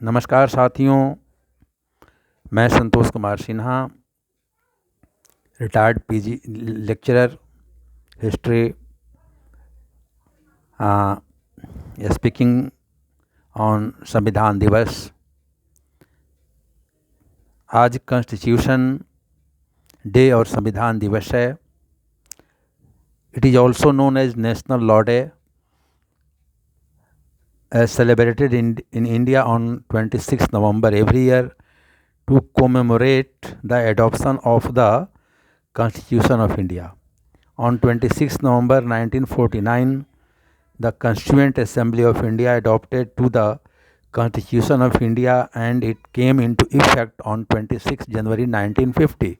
नमस्कार साथियों, मैं Santosh Kumar Sinha, retired PG lecturer history, speaking on Samvidhan Divas. आज कॉन्स्टिट्यूशन डे और संविधान दिवस है। It is also known as national law day, as celebrated in India on 26 November every year to commemorate the adoption of the Constitution of India. On 26 November 1949, the Constituent Assembly of India adopted to the Constitution of India and it came into effect on 26 January 1950.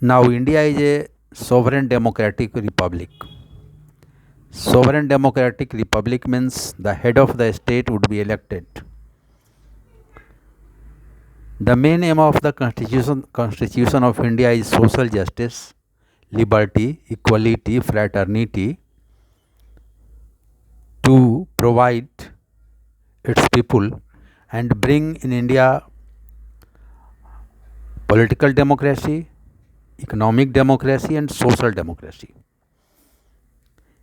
Now India is a sovereign democratic republic. Sovereign democratic republic means the head of the state would be elected. The main aim of the Constitution of India is social justice, liberty, equality, fraternity, to provide its people and bring in India political democracy, economic democracy and social democracy.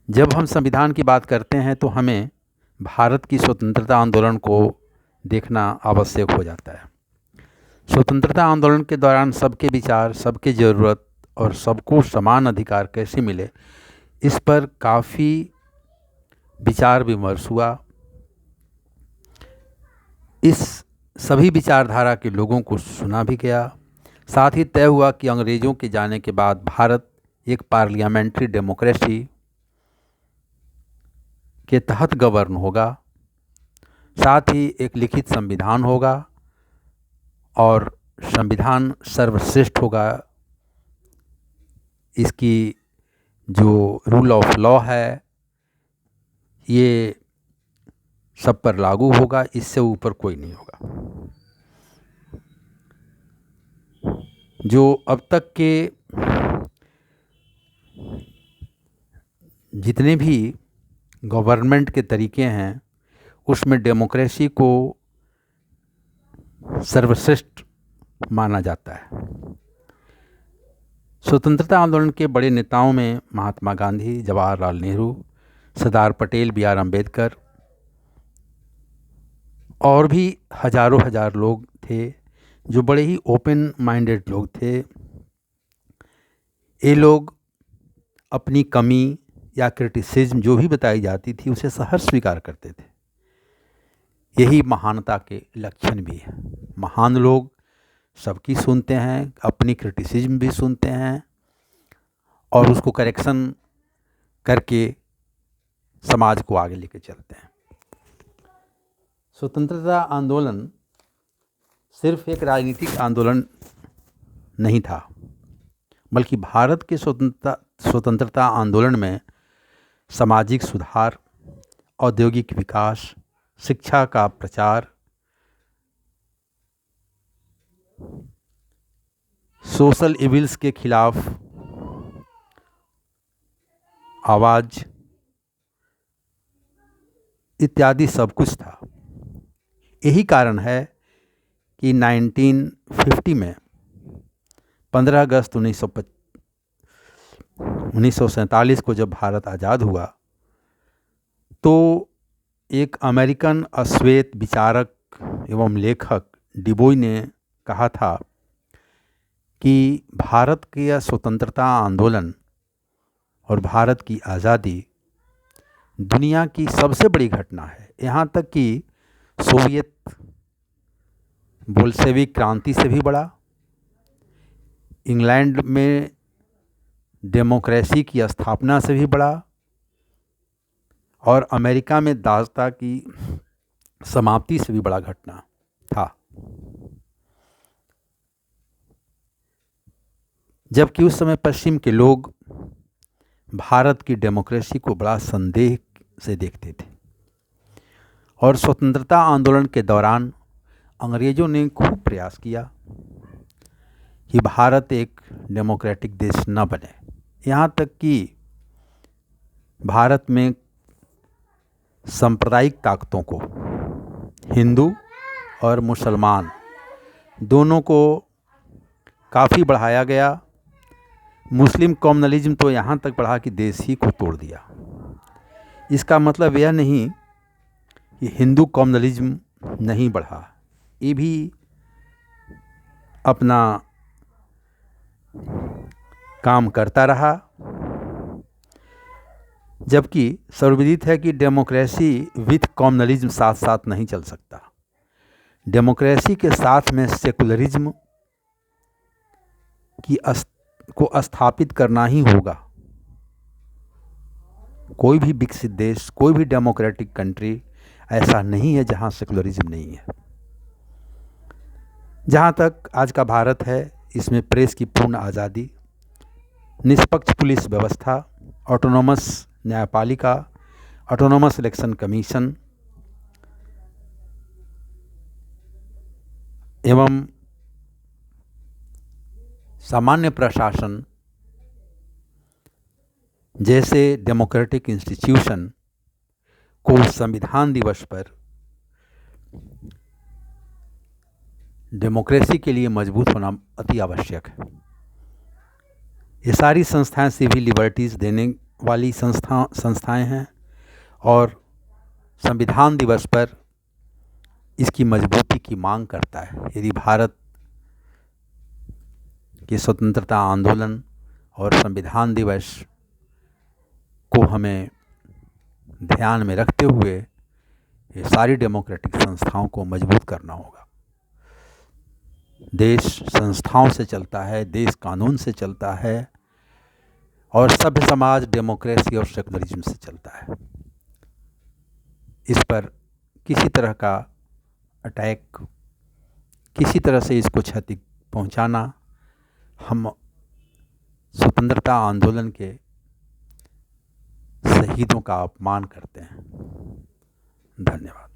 जब हम संविधान की बात करते हैं तो हमें भारत की स्वतंत्रता आंदोलन को देखना आवश्यक हो जाता है। स्वतंत्रता आंदोलन के दौरान सबके विचार, सबके ज़रूरत और सबको समान अधिकार कैसे मिले, इस पर काफ़ी विचार विमर्श हुआ। इस सभी विचारधारा के लोगों को सुना भी गया। साथ ही तय हुआ कि अंग्रेज़ों के जाने के बाद भारत एक पार्लियामेंट्री डेमोक्रेसी के तहत गवर्न होगा, साथ ही एक लिखित संविधान होगा और संविधान सर्वश्रेष्ठ होगा। इसकी जो रूल ऑफ लॉ है ये सब पर लागू होगा, इससे ऊपर कोई नहीं होगा। जो अब तक के जितने भी गवर्नमेंट के तरीके हैं उसमें डेमोक्रेसी को सर्वश्रेष्ठ माना जाता है। स्वतंत्रता आंदोलन के बड़े नेताओं में महात्मा गांधी, जवाहरलाल नेहरू, सरदार पटेल, बी आर अम्बेडकर और भी हजारों हजार लोग थे जो बड़े ही ओपन माइंडेड लोग थे। ये लोग अपनी कमी या क्रिटिसिज्म जो भी बताई जाती थी उसे सहर्ष स्वीकार करते थे। यही महानता के लक्षण भी है। महान लोग सबकी सुनते हैं, अपनी क्रिटिसिज्म भी सुनते हैं और उसको करेक्शन करके समाज को आगे लेके चलते हैं। स्वतंत्रता आंदोलन सिर्फ एक राजनीतिक आंदोलन नहीं था, बल्कि भारत के स्वतंत्रता आंदोलन में सामाजिक सुधार, औद्योगिक विकास, शिक्षा का प्रचार, सोशल इविल्स के खिलाफ आवाज़ इत्यादि सब कुछ था। यही कारण है कि 1950 में 15 अगस्त 1947 को जब भारत आज़ाद हुआ तो एक अमेरिकन अश्वेत विचारक एवं लेखक डिबोई ने कहा था कि भारत के स्वतंत्रता आंदोलन और भारत की आज़ादी दुनिया की सबसे बड़ी घटना है। यहाँ तक कि सोवियत बोल्शेविक क्रांति से भी बड़ा, इंग्लैंड में डेमोक्रेसी की स्थापना से भी बड़ा और अमेरिका में दासता की समाप्ति से भी बड़ा घटना था। जबकि उस समय पश्चिम के लोग भारत की डेमोक्रेसी को बड़ा संदेह से देखते थे और स्वतंत्रता आंदोलन के दौरान अंग्रेज़ों ने खूब प्रयास किया कि भारत एक डेमोक्रेटिक देश न बने। यहाँ तक कि भारत में सांप्रदायिक ताकतों को, हिंदू और मुसलमान दोनों को काफ़ी बढ़ाया गया। मुस्लिम कम्युनलिज्म तो यहाँ तक बढ़ा कि देश ही को तोड़ दिया। इसका मतलब यह नहीं कि हिंदू कम्युनलिज्म नहीं बढ़ा, ये भी अपना काम करता रहा। जबकि सर्वविदित है कि डेमोक्रेसी विथ कम्युनलिज्म साथ साथ नहीं चल सकता। डेमोक्रेसी के साथ में सेकुलरिज्म को स्थापित करना ही होगा। कोई भी विकसित देश, कोई भी डेमोक्रेटिक कंट्री ऐसा नहीं है जहाँ सेकुलरिज्म नहीं है। जहाँ तक आज का भारत है, इसमें प्रेस की पूर्ण आज़ादी, निष्पक्ष पुलिस व्यवस्था, ऑटोनोमस न्यायपालिका, ऑटोनोमस इलेक्शन कमीशन एवं सामान्य प्रशासन जैसे डेमोक्रेटिक इंस्टीट्यूशन को संविधान दिवस पर डेमोक्रेसी के लिए मजबूत होना अति आवश्यक है। ये सारी संस्थाएं सिविल लिबर्टीज़ देने वाली संस्थाएं हैं और संविधान दिवस पर इसकी मजबूती की मांग करता है। यदि भारत के स्वतंत्रता आंदोलन और संविधान दिवस को हमें ध्यान में रखते हुए ये सारी डेमोक्रेटिक संस्थाओं को मजबूत करना होगा। देश संस्थाओं से चलता है, देश कानून से चलता है और सभ्य समाज डेमोक्रेसी और सेकुलरिज्म से चलता है। इस पर किसी तरह का अटैक, किसी तरह से इसको क्षति पहुंचाना, हम स्वतंत्रता आंदोलन के शहीदों का अपमान करते हैं। धन्यवाद।